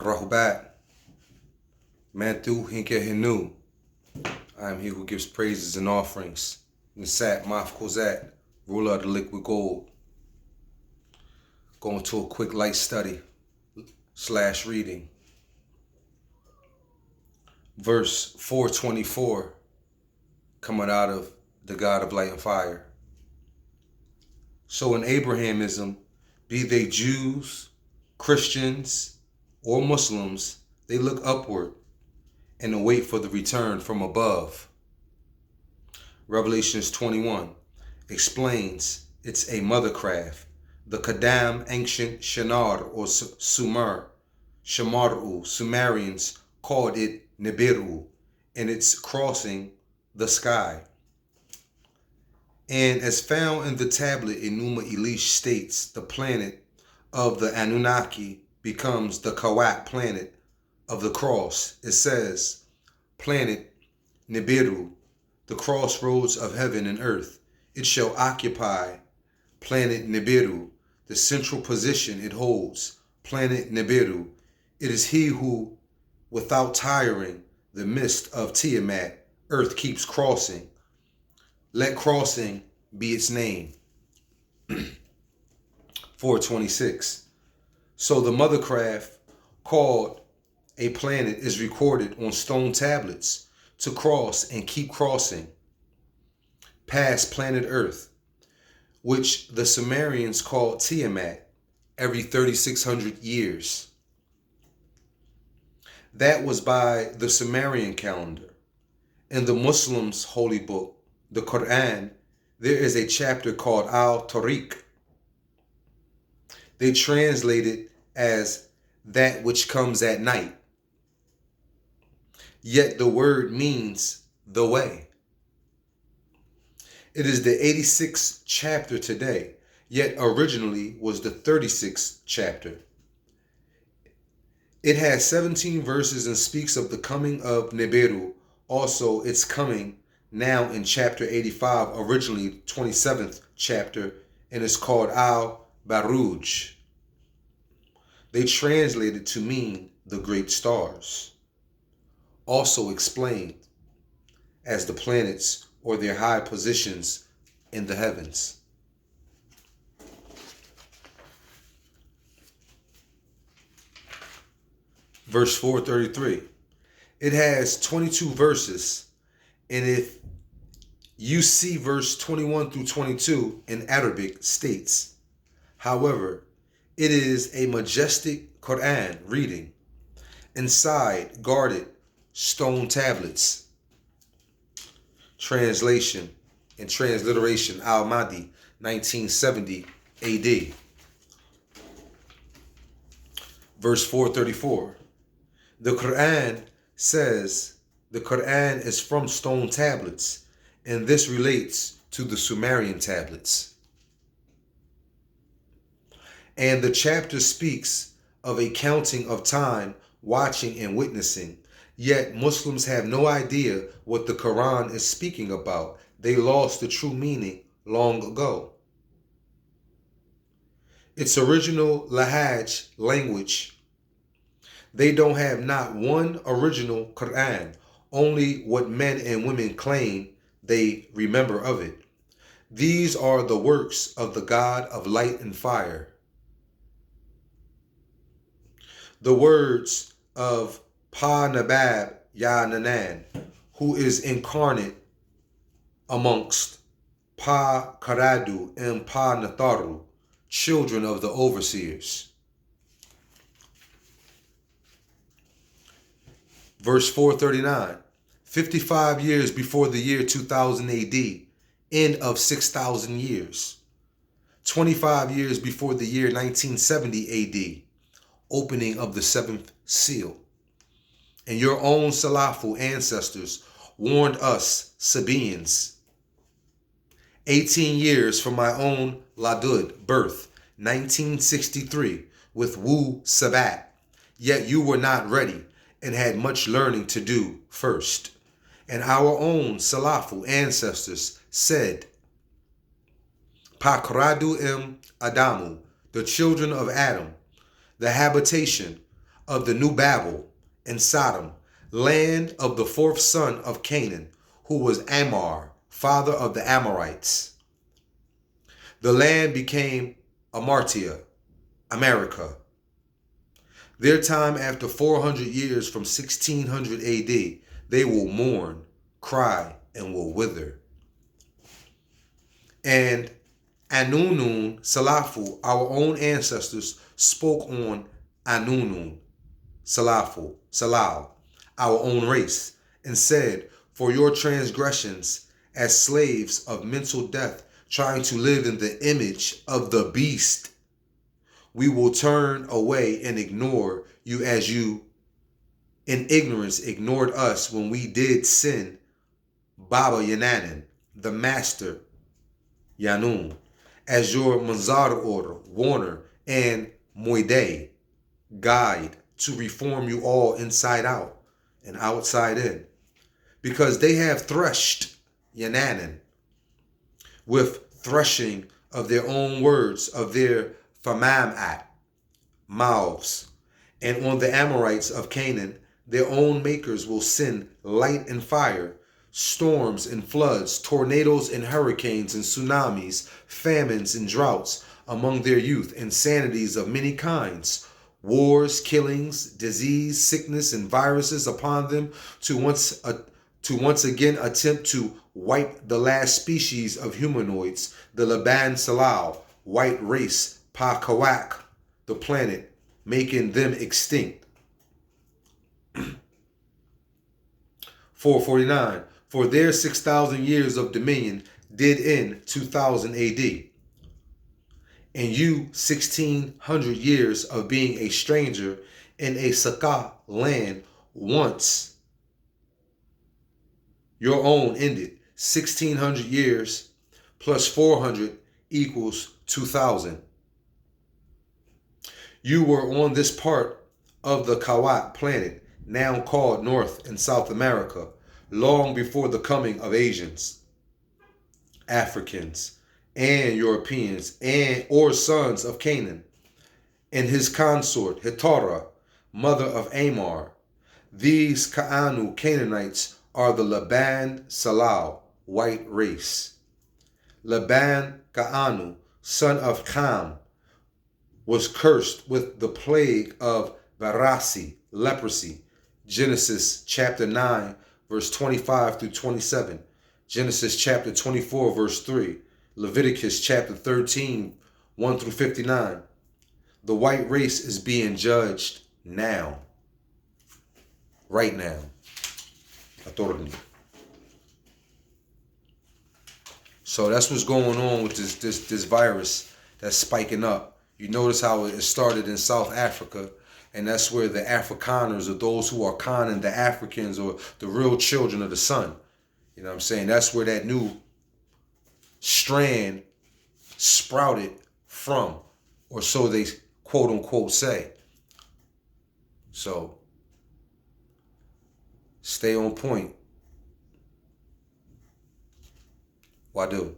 Rahubat, Manthu Hinke Hinu. I am he who gives praises and offerings. Nisat Maf Kozat, ruler of the liquid gold. Going to a quick light study / reading. Verse 424, coming out of the God of light and fire. So in Abrahamism, be they Jews, Christians, or Muslims, they look upward and await for the return from above. Revelations 21 explains it's a mothercraft, the Kadam ancient Shinar or Sumer, Shamaru, Sumerians called it Nibiru, and it's crossing the sky. And as found in the tablet, Enuma Elish states the planet of the Anunnaki becomes the Kawak planet of the cross. It says, planet Nibiru, the crossroads of heaven and earth. It shall occupy planet Nibiru, the central position it holds. Planet Nibiru, it is he who, without tiring, the mist of Tiamat, earth keeps crossing. Let crossing be its name. 426. So the mothercraft called a planet is recorded on stone tablets to cross and keep crossing past planet Earth, which the Sumerians called Tiamat, every 3,600 years. That was by the Sumerian calendar. In the Muslims' holy book, the Quran, there is a chapter called Al-Tariq. They translate it as that which comes at night. Yet the word means the way. It is the 86th chapter today, yet originally was the 36th chapter. It has 17 verses and speaks of the coming of Nibiru, also its coming now in chapter 85, originally 27th chapter, and is called Al-Baruj. They translate it to mean the great stars, also explained as the planets or their high positions in the heavens. Verse 433. It has 22 verses, and if you see verse 21 through 22 in Arabic states, however, it is a majestic Quran reading, inside guarded stone tablets. Translation and transliteration Al-Mahdi, 1970 AD. Verse 434. The Quran says the Quran is from stone tablets, and this relates to the Sumerian tablets. And the chapter speaks of a counting of time, watching and witnessing. Yet Muslims have no idea what the Quran is speaking about. They lost the true meaning long ago. Its original Lahaj language, they don't have not one original Quran, only what men and women claim they remember of it. These are the works of the God of light and fire. The words of Paa-Makkab Ya Nanan, who is incarnate amongst Pa-Karadu and Pa-Natharu, children of the overseers. Verse 439, 55 years before the year 2000 AD, end of 6,000 years. 25 years before the year 1970 AD, opening of the seventh seal. And your own Salafu ancestors warned us, Sabaeans. 18 years from my own Ladud birth, 1963, with Wu Sabat. Yet you were not ready and had much learning to do first. And our own Salafu ancestors said, Pakradu im Adamu, the children of Adam, the habitation of the New Babel and Sodom, land of the fourth son of Canaan, who was Amor, father of the Amorites. The land became Amartia, America. Their time after 400 years from 1600 AD, they will mourn, cry, and will wither. And Anunun Salafu, our own ancestors, spoke on Anunun Salal, our own race, and said, for your transgressions as slaves of mental death, trying to live in the image of the beast, we will turn away and ignore you as you in ignorance ignored us when we did sin. Baba Yananan, the master Yanun, as your Manzar order, warner, and Moide, guide to reform you all inside out and outside in. Because they have threshed Yananan with threshing of their own words, of their famam mouths. And on the Amorites of Canaan, their own makers will send light and fire, storms and floods, tornadoes and hurricanes and tsunamis, famines and droughts among their youth, insanities of many kinds, wars, killings, disease, sickness, and viruses upon them to once again attempt to wipe the last species of humanoids, the Laben Salal, white race, Paa-Makkab, the planet, making them extinct. 449. For their 6,000 years of dominion did end 2000 AD. And you 1,600 years of being a stranger in a Sakah land once your own ended. 1,600 years plus 400 equals 2,000. You were on this part of the Kawat planet, now called North and South America, long before the coming of Asians, Africans, and Europeans, or sons of Canaan, and his consort, Hittara, mother of Amor. These Ka'anu Canaanites are the Laben Salal, white race. Laban Ka'anu, son of Ham, was cursed with the plague of Barah, leprosy. Genesis chapter 9, verse 25 through 27. Genesis chapter 24, verse 3. Leviticus chapter 13, 1 through 59. The white race is being judged now. Right now. So that's what's going on with this virus that's spiking up. You notice how it started in South Africa, and that's where the Afrikaners, or those who are conning the Africans, or the real children of the sun. You know what I'm saying? That's where that new strand sprouted from, or so they quote unquote say. So stay on point. Wadu.